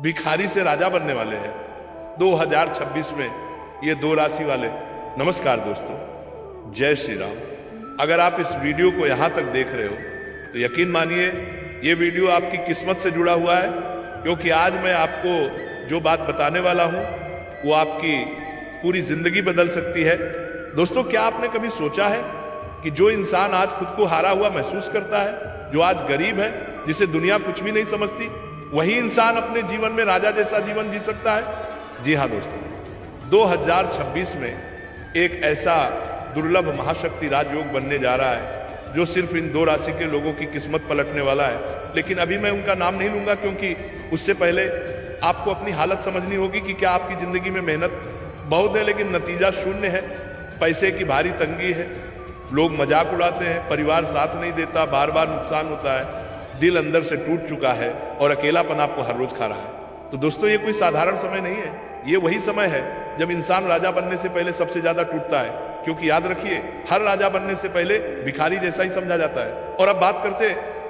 भिखारी से राजा बनने वाले हैं 2026 में ये दो राशि वाले। नमस्कार दोस्तों, जय श्री राम। अगर आप इस वीडियो को यहां तक देख रहे हो तो यकीन मानिए ये वीडियो आपकी किस्मत से जुड़ा हुआ है, क्योंकि आज मैं आपको जो बात बताने वाला हूं वो आपकी पूरी जिंदगी बदल सकती है। दोस्तों, क्या आपने कभी सोचा है कि जो इंसान आज खुद को हारा हुआ महसूस करता है, जो आज गरीब है, जिसे दुनिया कुछ भी नहीं समझती, वही इंसान अपने जीवन में राजा जैसा जीवन जी सकता है? जी हां दोस्तों, 2026 में एक ऐसा दुर्लभ महाशक्ति राजयोग बनने जा रहा है जो सिर्फ इन दो राशि के लोगों की किस्मत पलटने वाला है। लेकिन अभी मैं उनका नाम नहीं लूंगा, क्योंकि उससे पहले आपको अपनी हालत समझनी होगी कि क्या आपकी जिंदगी में मेहनत बहुत है लेकिन नतीजा शून्य है, पैसे की भारी तंगी है, लोग मजाक उड़ाते हैं, परिवार साथ नहीं देता, बार बार नुकसान होता है, दिल अंदर से टूट चुका है और अकेलापन आपको हर रोज खा रहा है। तो दोस्तों, ये कोई साधारण समय नहीं है, ये वही समय है जब इंसान राजा बनने से पहले सबसे ज्यादा टूटता है। क्योंकि याद रखिए, हर राजा बनने से पहले भिखारी जैसा ही समझा जाता है। और अब बात करते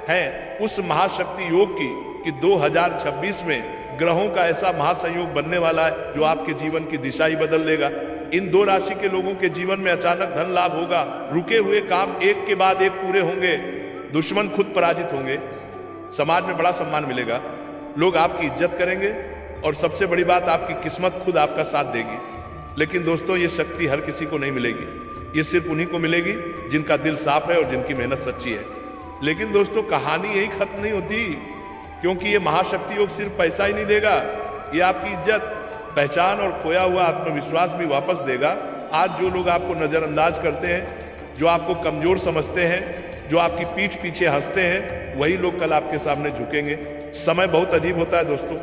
हैं उस महाशक्ति योग की कि 2026 में ग्रहों का ऐसा महासंयोग बनने वाला है जो आपके जीवन की दिशा ही बदल देगा। इन दो राशि के लोगों के जीवन में अचानक धन लाभ होगा, रुके हुए काम एक के बाद एक पूरे होंगे, दुश्मन खुद पराजित होंगे, समाज में बड़ा सम्मान मिलेगा, लोग आपकी इज्जत करेंगे और सबसे बड़ी बात, आपकी किस्मत खुद आपका साथ देगी। लेकिन दोस्तों, ये शक्ति हर किसी को नहीं मिलेगी, ये सिर्फ उन्हीं को मिलेगी जिनका दिल साफ है और जिनकी मेहनत सच्ची है। लेकिन दोस्तों, कहानी यही खत्म नहीं होती, क्योंकि ये महाशक्ति योग सिर्फ पैसा ही नहीं देगा, ये आपकी इज्जत, पहचान और खोया हुआ आत्मविश्वास भी वापस देगा। आज जो लोग आपको नजरअंदाज करते हैं, जो आपको कमजोर समझते हैं, जो आपकी पीठ पीछे हंसते हैं, वही लोग कल आपके सामने झुकेंगे। समय बहुत अजीब होता है दोस्तों,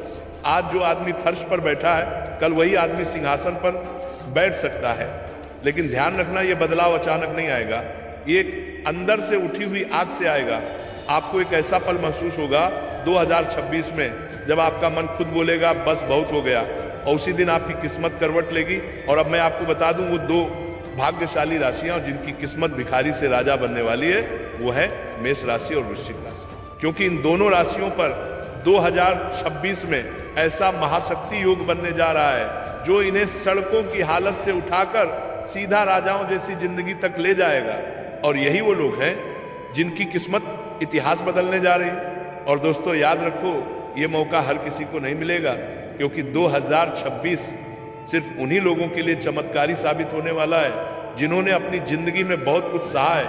आज जो आदमी फर्श पर बैठा है, कल वही आदमी सिंहासन पर बैठ सकता है। लेकिन ध्यान रखना, यह बदलाव अचानक नहीं आएगा, ये अंदर से उठी हुई आग से आएगा। आपको एक ऐसा पल महसूस होगा 2026 में जब आपका मन खुद बोलेगा बस बहुत हो गया, और उसी दिन आपकी किस्मत करवट लेगी। और अब मैं आपको बता दूं, वो दो भाग्यशाली राशियां जिनकी किस्मत भिखारी से राजा बनने वाली है, वो है मेष राशि और वृश्चिक राशि। क्योंकि इन दोनों राशियों पर 2026 में ऐसा महाशक्ति योग बनने जा रहा है जो इन्हें सड़कों की हालत से उठाकर सीधा राजाओं जैसी जिंदगी तक ले जाएगा। और यही वो लोग हैं जिनकी किस्मत इतिहास बदलने जा रही है। और दोस्तों, याद रखो, ये मौका हर किसी को नहीं मिलेगा, क्योंकि 2026 सिर्फ उन्हीं लोगों के लिए चमत्कारी साबित होने वाला है जिन्होंने अपनी जिंदगी में बहुत कुछ सहा है,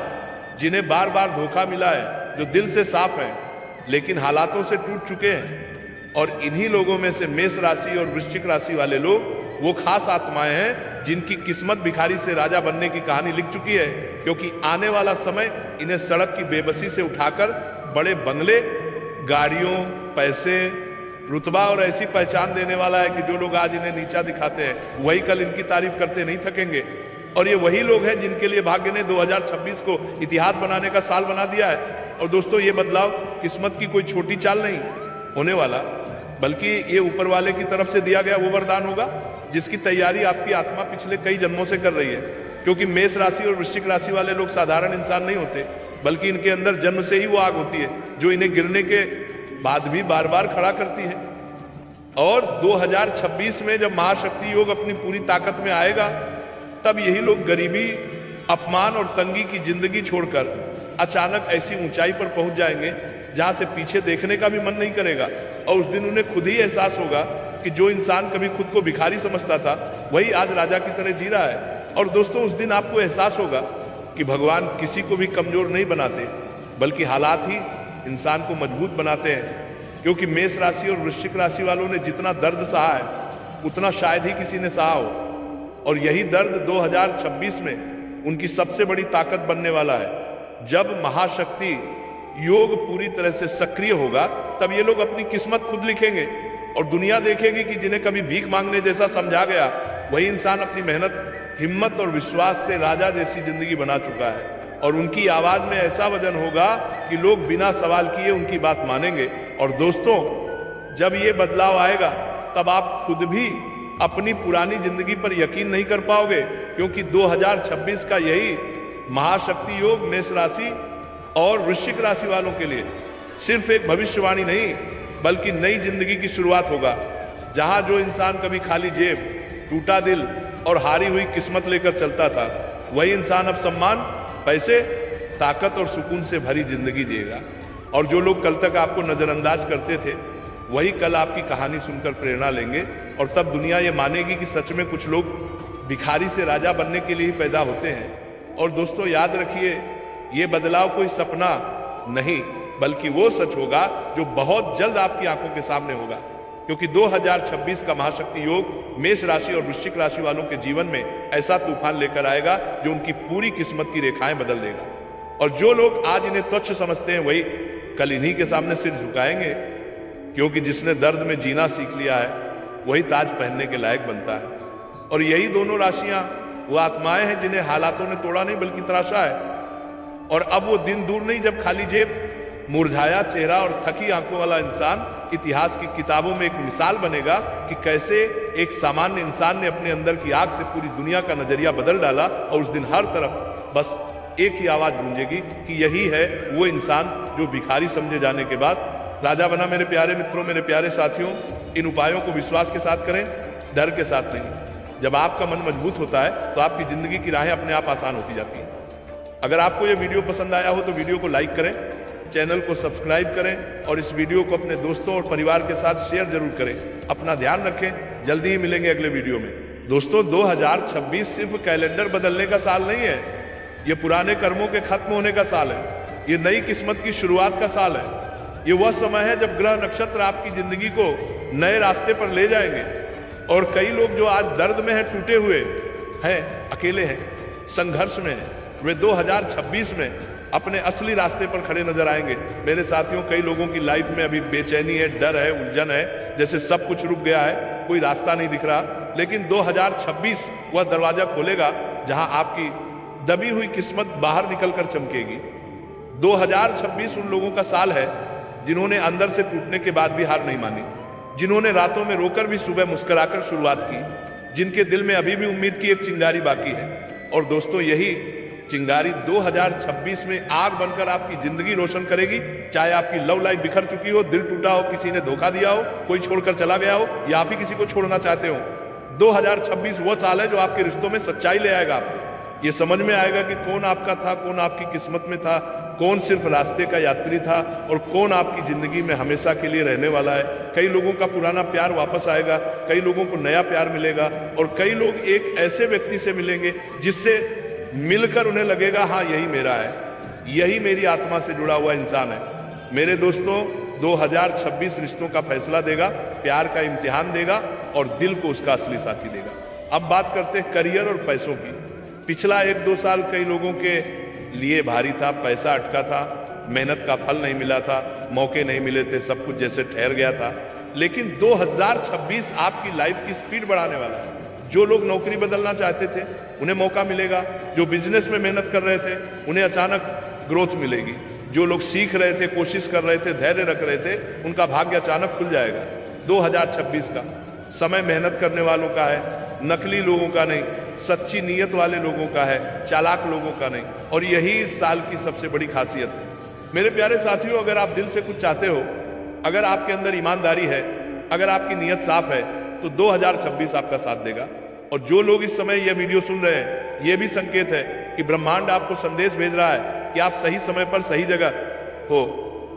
जिन्हें बार बार धोखा मिला है, जो दिल से साफ है लेकिन हालातों से टूट चुके हैं। और इन्हीं लोगों में से मेष राशि और वृश्चिक राशि वाले लोग वो खास आत्माएं हैं जिनकी किस्मत भिखारी से राजा बनने की कहानी लिख चुकी है। क्योंकि आने वाला समय इन्हें सड़क की बेबसी से उठाकर बड़े बंगले, गाड़ियों, पैसे, रुतबा और ऐसी पहचान देने वाला है कि जो लोग आज इन्हें नीचा दिखाते हैं, वही कल इनकी तारीफ करते नहीं थकेंगे। और ये वही लोग हैं जिनके लिए भाग्य ने 2026 को इतिहास बनाने का साल बना दिया है। और दोस्तों, ये बदलाव किस्मत की कोई छोटी चाल नहीं होने वाला, बल्कि ये ऊपर वाले की तरफ से दिया गया वो वरदान होगा जिसकी तैयारी आपकी आत्मा पिछले कई जन्मों से कर रही है। क्योंकि मेष राशि और वृश्चिक राशि वाले लोग साधारण इंसान नहीं होते, बल्कि इनके अंदर जन्म से ही वो आग होती है जो इन्हें गिरने के बाद भी बार बार खड़ा करती है। और 2026 में जब महाशक्ति योग अपनी पूरी ताकत में आएगा, तब यही लोग गरीबी, अपमान और तंगी की जिंदगी छोड़कर अचानक ऐसी ऊंचाई पर पहुंच जाएंगे जहां से पीछे देखने का भी मन नहीं करेगा। और उस दिन उन्हें खुद ही एहसास होगा कि जो इंसान कभी खुद को भिखारी समझता था, वही आज राजा की तरह जी रहा है। और दोस्तों, उस दिन आपको एहसास होगा कि भगवान किसी को भी कमजोर नहीं बनाते, बल्कि हालात ही इंसान को मजबूत बनाते हैं। क्योंकि मेष राशि और वृश्चिक राशि वालों ने जितना दर्द सहा है, उतना शायद ही किसी ने सहा हो। और यही दर्द 2026 में उनकी सबसे बड़ी ताकत बनने वाला है। जब महाशक्ति योग पूरी तरह से सक्रिय होगा, तब ये लोग अपनी किस्मत खुद लिखेंगे और दुनिया देखेगी कि जिन्हें कभी भीख मांगने जैसा समझा गया, वही इंसान अपनी मेहनत, हिम्मत और विश्वास से राजा जैसी जिंदगी बना चुका है। और उनकी आवाज में ऐसा वजन होगा कि लोग बिना सवाल किए उनकी बात मानेंगे। और दोस्तों, जब ये बदलाव आएगा, तब आप खुद भी अपनी पुरानी जिंदगी पर यकीन नहीं कर पाओगे, क्योंकि 2026 का यही महाशक्ति योग मेष राशि और वृश्चिक राशि वालों के लिए सिर्फ एक भविष्यवाणी नहीं, बल्कि नई जिंदगी की शुरुआत होगा, जहां जो इंसान कभी खाली जेब, टूटा दिल और हारी हुई किस्मत लेकर चलता था, वही इंसान अब सम्मान, पैसे, ताकत और सुकून से भरी जिंदगी जिएगा। और जो लोग कल तक आपको नजरअंदाज करते थे, वही कल आपकी कहानी सुनकर प्रेरणा लेंगे, और तब दुनिया ये मानेगी कि सच में कुछ लोग भिखारी से राजा बनने के लिए ही पैदा होते हैं। और दोस्तों याद रखिए, ये बदलाव कोई सपना नहीं, बल्कि वो सच होगा जो बहुत जल्द आपकी आंखों के सामने होगा, क्योंकि 2026 का महाशक्ति योग मेष राशि और वृश्चिक राशि वालों के जीवन में ऐसा तूफान लेकर आएगा जो उनकी पूरी किस्मत की रेखाएं बदल देगा। और जो लोग आज इन्हें तुच्छ समझते हैं, वही कल इन्हीं के सामने सिर झुकाएंगे, क्योंकि जिसने दर्द में जीना सीख लिया है, वही ताज पहनने के लायक बनता है। और यही दोनों राशियां वो आत्माएं हैं जिन्हें हालातों ने तोड़ा नहीं बल्कि तराशा है। और अब वो दिन दूर नहीं जब खाली जेब, मुरझाया चेहरा और थकी आंखों वाला इंसान इतिहास की किताबों में एक मिसाल बनेगा कि कैसे एक सामान्य इंसान ने अपने अंदर की आग से पूरी दुनिया का नजरिया बदल डाला। और उस दिन हर तरफ बस एक ही आवाज गूंजेगी कि यही है वो इंसान जो भिखारी समझे जाने के बाद राजा बना। मेरे प्यारे मित्रों, मेरे प्यारे साथियों, इन उपायों को विश्वास के साथ करें, डर के साथ नहीं। जब आपका मन मजबूत होता है तो आपकी जिंदगी की राहें अपने आप आसान होती जाती हैं। अगर आपको यह वीडियो पसंद आया हो तो वीडियो को लाइक करें, चैनल को सब्सक्राइब करें और इस वीडियो को अपने दोस्तों और परिवार के साथ शेयर जरूर करें। अपना ध्यान रखें, जल्दी ही मिलेंगे अगले वीडियो में। दोस्तों 2026 सिर्फ कैलेंडर बदलने का साल नहीं है, ये पुराने कर्मों के खत्म होने का साल है, ये नई किस्मत की शुरुआत का साल है। ये वह समय है जब ग्रह नक्षत्र आपकी जिंदगी को नए रास्ते पर ले जाएंगे। और कई लोग जो आज दर्द में हैं, टूटे हुए हैं, अकेले हैं, संघर्ष में हैं, वे 2026 में अपने असली रास्ते पर खड़े नजर आएंगे। मेरे साथियों, कई लोगों की लाइफ में अभी बेचैनी है, डर है, उलझन है, जैसे सब कुछ रुक गया है, कोई रास्ता नहीं दिख रहा। लेकिन 2026 वह दरवाजा खोलेगा जहां आपकी दबी हुई किस्मत बाहर निकलकर चमकेगी। 2026 उन लोगों का साल है जिन्होंने अंदर से टूटने के बाद भी हार नहीं मानी, जिन्होंने रातों में रोकर भी सुबह मुस्कुराकर शुरुआत की, जिनके दिल में अभी भी उम्मीद की एक चिंगारी बाकी है। और दोस्तों यही चिंगारी 2026 में आग बनकर आपकी जिंदगी रोशन करेगी। चाहे आपकी लव लाइफ बिखर चुकी हो, दिल टूटा हो, किसी ने धोखा दिया हो, कोई छोड़कर चला गया हो, या आप ही किसी को छोड़ना चाहते हो, 2026 वो साल है जो आपके रिश्तों में सच्चाई ले आएगा। आपको ये समझ में आएगा कि कौन आपका था, कौन आपकी किस्मत में था, कौन सिर्फ रास्ते का यात्री था और कौन आपकी जिंदगी में हमेशा के लिए रहने वाला है। कई लोगों का पुराना प्यार वापस आएगा, कई लोगों को नया प्यार मिलेगा, और कई लोग एक ऐसे व्यक्ति से मिलेंगे जिससे मिलकर उन्हें लगेगा हाँ यही मेरा है, यही मेरी आत्मा से जुड़ा हुआ इंसान है। मेरे दोस्तों 2026 रिश्तों का फैसला देगा, प्यार का इम्तिहान देगा और दिल को उसका असली साथी देगा। अब बात करते हैं करियर और पैसों की। पिछला 1-2 साल कई लोगों के लिए भारी था, पैसा अटका था, मेहनत का फल नहीं मिला था, मौके नहीं मिले थे, सब कुछ जैसे ठहर गया था। लेकिन 2026 आपकी लाइफ की स्पीड बढ़ाने वाला है। जो लोग नौकरी बदलना चाहते थे उन्हें मौका मिलेगा, जो बिजनेस में मेहनत कर रहे थे उन्हें अचानक ग्रोथ मिलेगी, जो लोग सीख रहे थे, कोशिश कर रहे थे, धैर्य रख रहे थे, उनका भाग्य अचानक खुल जाएगा। 2026 का समय मेहनत करने वालों का है, नकली लोगों का नहीं, सच्ची नीयत वाले लोगों का है, चालाक लोगों का नहीं। और यही इस साल की सबसे बड़ी खासियत है। मेरे प्यारे साथियों, अगर आप दिल से कुछ चाहते हो, अगर आपके अंदर ईमानदारी है, अगर आपकी नीयत साफ है, तो 2026 आपका साथ देगा। और जो लोग इस समय यह वीडियो सुन रहे हैं, यह भी संकेत है कि ब्रह्मांड आपको संदेश भेज रहा है कि आप सही समय पर सही जगह हो।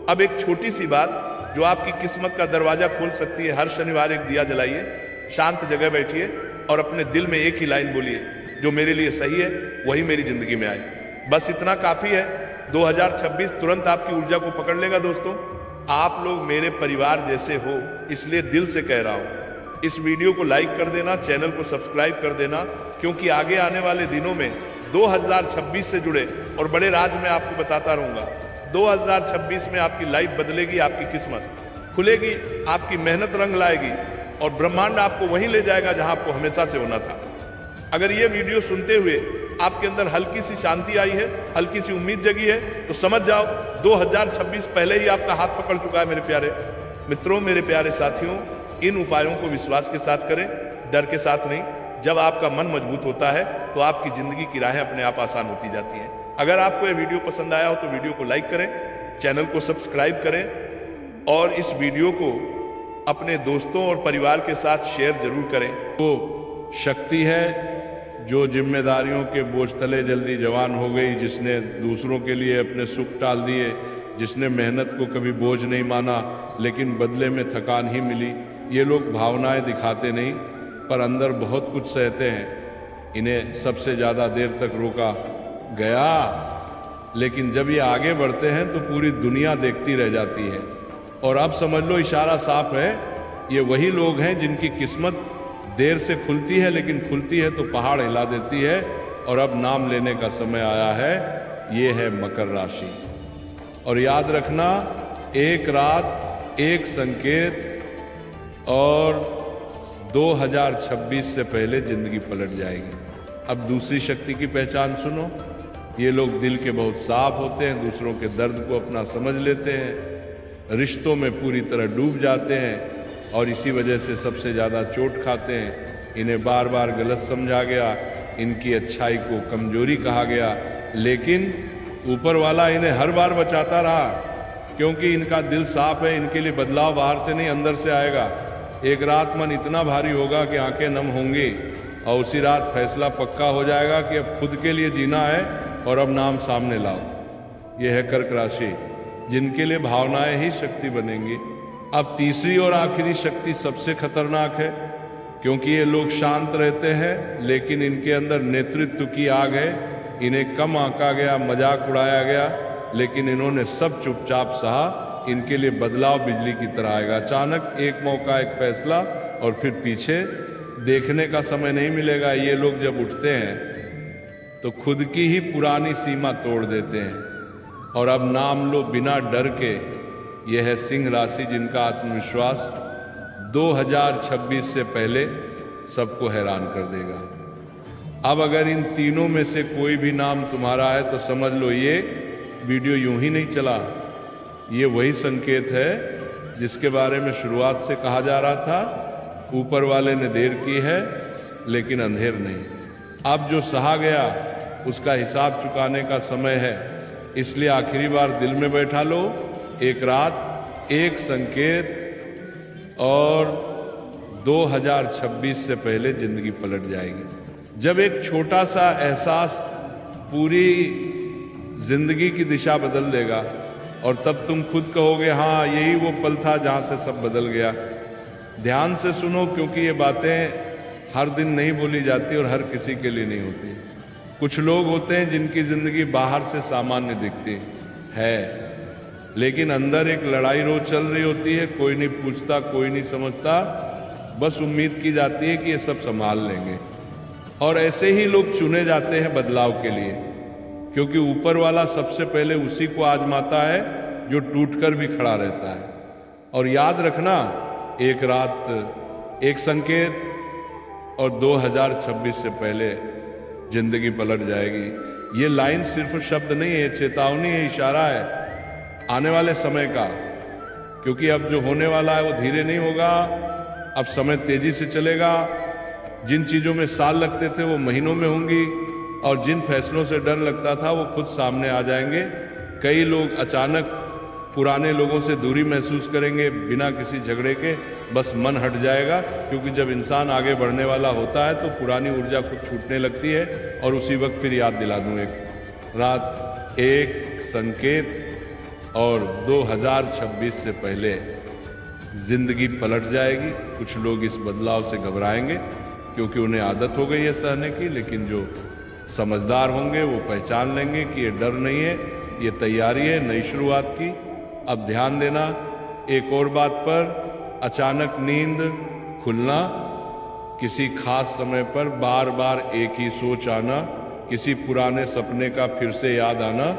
अब एक छोटी सी बात जो आपकी किस्मत का दरवाजा खोल सकती है। हर शनिवार एक दिया जलाइए, शांत जगह बैठिए और अपने दिल में एक ही लाइन बोलिए, जो मेरे लिए सही है वही मेरी जिंदगी में आए। बस इतना काफी है। 2026 तुरंत आपकी ऊर्जा को पकड़ लेगा। दोस्तों, आप लोग मेरे परिवार जैसे हो, इसलिए दिल से कह रहा हूं, इस वीडियो को लाइक कर देना, चैनल को सब्सक्राइब कर देना, क्योंकि आगे आने वाले दिनों में 2026 से जुड़े और बड़े राज मैं आपको बताता रहूंगा। 2026 में आपकी लाइफ बदलेगी, आपकी किस्मत खुलेगी, आपकी मेहनत रंग लाएगी और ब्रह्मांड आपको वहीं ले जाएगा जहां आपको हमेशा से होना था। अगर ये वीडियो सुनते हुए आपके अंदर हल्की सी शांति आई है, हल्की सी उम्मीद जगी है, तो समझ जाओ 2026 पहले ही आपका हाथ पकड़ चुका है। मेरे प्यारे मित्रों, मेरे प्यारे साथियों, इन उपायों को विश्वास के साथ करें, डर के साथ नहीं। जब आपका मन मजबूत होता है तो आपकी जिंदगी की राहें अपने आप आसान होती जाती हैं। अगर आपको यह वीडियो पसंद आया हो तो वीडियो को लाइक करें, चैनल को सब्सक्राइब करें और इस वीडियो को अपने दोस्तों और परिवार के साथ शेयर जरूर करें। वो शक्ति है जो जिम्मेदारियों के बोझ तले जल्दी जवान हो गई, जिसने दूसरों के लिए अपने सुख टाल दिए, जिसने मेहनत को कभी बोझ नहीं माना लेकिन बदले में थकान ही मिली। ये लोग भावनाएं दिखाते नहीं पर अंदर बहुत कुछ सहते हैं। इन्हें सबसे ज़्यादा देर तक रोका गया, लेकिन जब ये आगे बढ़ते हैं तो पूरी दुनिया देखती रह जाती है। और अब समझ लो इशारा साफ है, ये वही लोग हैं जिनकी किस्मत देर से खुलती है लेकिन खुलती है तो पहाड़ हिला देती है। और अब नाम लेने का समय आया है, ये है मकर राशि। और याद रखना, एक रात एक संकेत और 2026 से पहले जिंदगी पलट जाएगी। अब दूसरी शक्ति की पहचान सुनो। ये लोग दिल के बहुत साफ होते हैं, दूसरों के दर्द को अपना समझ लेते हैं, रिश्तों में पूरी तरह डूब जाते हैं और इसी वजह से सबसे ज़्यादा चोट खाते हैं। इन्हें बार बार गलत समझा गया, इनकी अच्छाई को कमजोरी कहा गया, लेकिन ऊपर वाला इन्हें हर बार बचाता रहा क्योंकि इनका दिल साफ है। इनके लिए बदलाव बाहर से नहीं अंदर से आएगा। एक रात मन इतना भारी होगा कि आंखें नम होंगी और उसी रात फैसला पक्का हो जाएगा कि अब खुद के लिए जीना है और अब नाम सामने लाओ। यह है कर्क राशि, जिनके लिए भावनाएं ही शक्ति बनेंगी। अब तीसरी और आखिरी शक्ति सबसे खतरनाक है, क्योंकि ये लोग शांत रहते हैं लेकिन इनके अंदर नेतृत्व की आग है। इन्हें कम आंका गया, मजाक उड़ाया गया, लेकिन इन्होंने सब चुपचाप सहा। इनके लिए बदलाव बिजली की तरह आएगा। अचानक एक मौका, एक फैसला और फिर पीछे देखने का समय नहीं मिलेगा। ये लोग जब उठते हैं तो खुद की ही पुरानी सीमा तोड़ देते हैं। और अब नाम लो बिना डर के। यह है सिंह राशि, जिनका आत्मविश्वास 2026 से पहले सबको हैरान कर देगा। अब अगर इन तीनों में से कोई भी नाम तुम्हारा है तो समझ लो ये वीडियो यूं ही नहीं चला। ये वही संकेत है जिसके बारे में शुरुआत से कहा जा रहा था। ऊपर वाले ने देर की है लेकिन अंधेर नहीं। अब जो सहा गया उसका हिसाब चुकाने का समय है। इसलिए आखिरी बार दिल में बैठा लो, एक रात एक संकेत और 2026 से पहले जिंदगी पलट जाएगी। जब एक छोटा सा एहसास पूरी जिंदगी की दिशा बदल देगा और तब तुम खुद कहोगे हाँ यही वो पल था जहाँ से सब बदल गया। ध्यान से सुनो, क्योंकि ये बातें हर दिन नहीं बोली जाती और हर किसी के लिए नहीं होती। कुछ लोग होते हैं जिनकी ज़िंदगी बाहर से सामान्य दिखती है लेकिन अंदर एक लड़ाई रोज चल रही होती है। कोई नहीं पूछता, कोई नहीं समझता, बस उम्मीद की जाती है कि ये सब संभाल लेंगे। और ऐसे ही लोग चुने जाते हैं बदलाव के लिए, क्योंकि ऊपर वाला सबसे पहले उसी को आजमाता है जो टूटकर भी खड़ा रहता है। और याद रखना, एक रात एक संकेत और 2026 से पहले जिंदगी पलट जाएगी। ये लाइन सिर्फ शब्द नहीं है, चेतावनी है, इशारा है आने वाले समय का। क्योंकि अब जो होने वाला है वो धीरे नहीं होगा, अब समय तेजी से चलेगा। जिन चीज़ों में साल लगते थे वो महीनों में होंगी और जिन फैसलों से डर लगता था वो खुद सामने आ जाएंगे। कई लोग अचानक पुराने लोगों से दूरी महसूस करेंगे बिना किसी झगड़े के, बस मन हट जाएगा। क्योंकि जब इंसान आगे बढ़ने वाला होता है तो पुरानी ऊर्जा खुद छूटने लगती है। और उसी वक्त फिर याद दिला दूँ, एक रात एक संकेत और 2026 से पहले जिंदगी पलट जाएगी। कुछ लोग इस बदलाव से घबराएंगे क्योंकि उन्हें आदत हो गई है सहने की, लेकिन जो समझदार होंगे वो पहचान लेंगे कि ये डर नहीं है, ये तैयारी है नई शुरुआत की। अब ध्यान देना एक और बात पर, अचानक नींद खुलना, किसी खास समय पर बार बार एक ही सोच आना, किसी पुराने सपने का फिर से याद आना,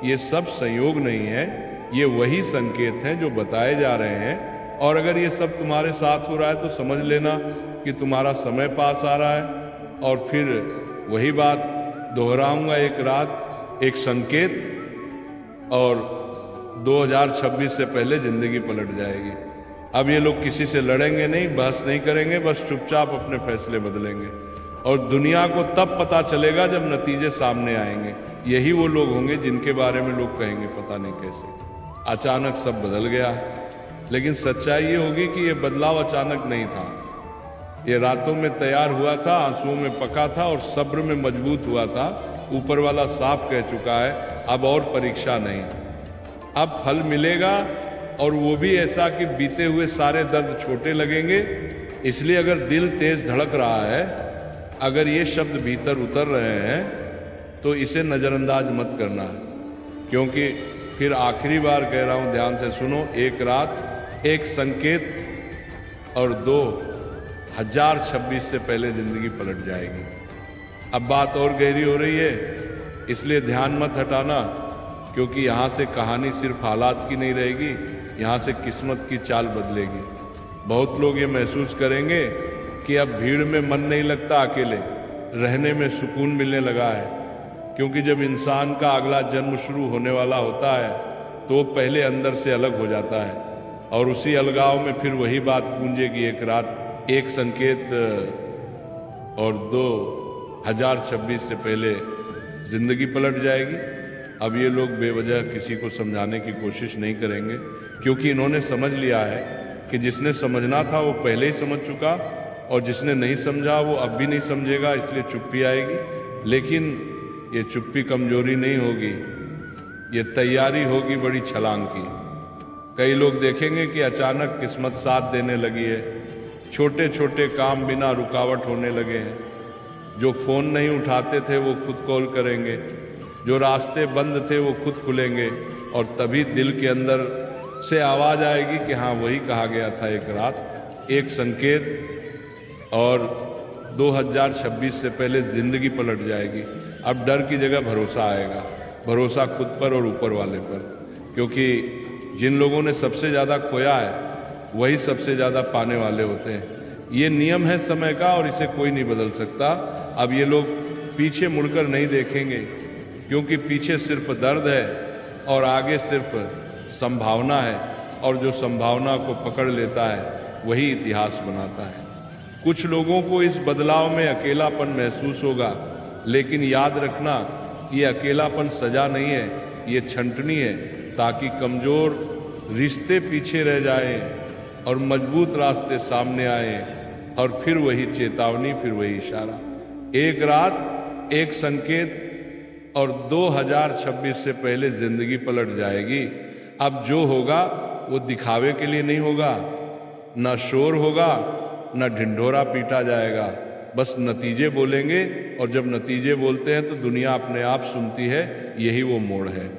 ये सब संयोग नहीं है, ये वही संकेत हैं जो बताए जा रहे हैं। और अगर ये सब तुम्हारे साथ हो रहा है तो समझ लेना कि तुम्हारा समय पास आ रहा है। और फिर वही बात दोहराऊंगा, एक रात एक संकेत और 2026 से पहले जिंदगी पलट जाएगी। अब ये लोग किसी से लड़ेंगे नहीं, बहस नहीं करेंगे, बस चुपचाप अपने फैसले बदलेंगे। और दुनिया को तब पता चलेगा जब नतीजे सामने आएंगे। यही वो लोग होंगे जिनके बारे में लोग कहेंगे पता नहीं कैसे अचानक सब बदल गया। लेकिन सच्चाई ये होगी कि ये बदलाव अचानक नहीं था, ये रातों में तैयार हुआ था, आंसुओं में पका था और सब्र में मजबूत हुआ था। ऊपर वाला साफ कह चुका है, अब और परीक्षा नहीं, अब फल मिलेगा, और वो भी ऐसा कि बीते हुए सारे दर्द छोटे लगेंगे। इसलिए अगर दिल तेज धड़क रहा है, अगर ये शब्द भीतर उतर रहे हैं, तो इसे नज़रअंदाज मत करना, क्योंकि फिर आखिरी बार कह रहा हूँ, ध्यान से सुनो। एक रात, एक संकेत और 2026 से पहले जिंदगी पलट जाएगी। अब बात और गहरी हो रही है, इसलिए ध्यान मत हटाना, क्योंकि यहाँ से कहानी सिर्फ हालात की नहीं रहेगी, यहाँ से किस्मत की चाल बदलेगी। बहुत लोग ये महसूस करेंगे कि अब भीड़ में मन नहीं लगता, अकेले रहने में सुकून मिलने लगा है। क्योंकि जब इंसान का अगला जन्म शुरू होने वाला होता है, तो वो पहले अंदर से अलग हो जाता है, और उसी अलगाव में फिर वही बात गूंजेगी, एक रात, एक संकेत और 2026 से पहले जिंदगी पलट जाएगी। अब ये लोग बेवजह किसी को समझाने की कोशिश नहीं करेंगे, क्योंकि इन्होंने समझ लिया है कि जिसने समझना था वो पहले ही समझ चुका, और जिसने नहीं समझा वो अब भी नहीं समझेगा, इसलिए चुप्पी आएगी। लेकिन ये चुप्पी कमजोरी नहीं होगी, ये तैयारी होगी बड़ी छलांग की। कई लोग देखेंगे कि अचानक किस्मत साथ देने लगी है, छोटे छोटे काम बिना रुकावट होने लगे हैं। जो फ़ोन नहीं उठाते थे वो खुद कॉल करेंगे, जो रास्ते बंद थे वो खुद खुलेंगे, और तभी दिल के अंदर से आवाज़ आएगी कि हाँ, वही कहा गया था एक रात, एक संकेत, और 2026 से पहले ज़िंदगी पलट जाएगी। अब डर की जगह भरोसा आएगा, भरोसा खुद पर और ऊपर वाले पर, क्योंकि जिन लोगों ने सबसे ज़्यादा खोया है वही सबसे ज़्यादा पाने वाले होते हैं। ये नियम है समय का, और इसे कोई नहीं बदल सकता। अब ये लोग पीछे मुड़कर नहीं देखेंगे, क्योंकि पीछे सिर्फ दर्द है और आगे सिर्फ संभावना है, और जो संभावना को पकड़ लेता है वही इतिहास बनाता है। कुछ लोगों को इस बदलाव में अकेलापन महसूस होगा, लेकिन याद रखना, ये अकेलापन सजा नहीं है, ये छंटनी है, ताकि कमज़ोर रिश्ते पीछे रह जाएं और मजबूत रास्ते सामने आए, और फिर वही चेतावनी, फिर वही इशारा। एक रात, एक संकेत, और 2026 से पहले ज़िंदगी पलट जाएगी। अब जो होगा वो दिखावे के लिए नहीं होगा, ना शोर होगा, ना ढिंढोरा पीटा जाएगा, बस नतीजे बोलेंगे, और जब नतीजे बोलते हैं तो दुनिया अपने आप सुनती है। यही वो मोड़ है।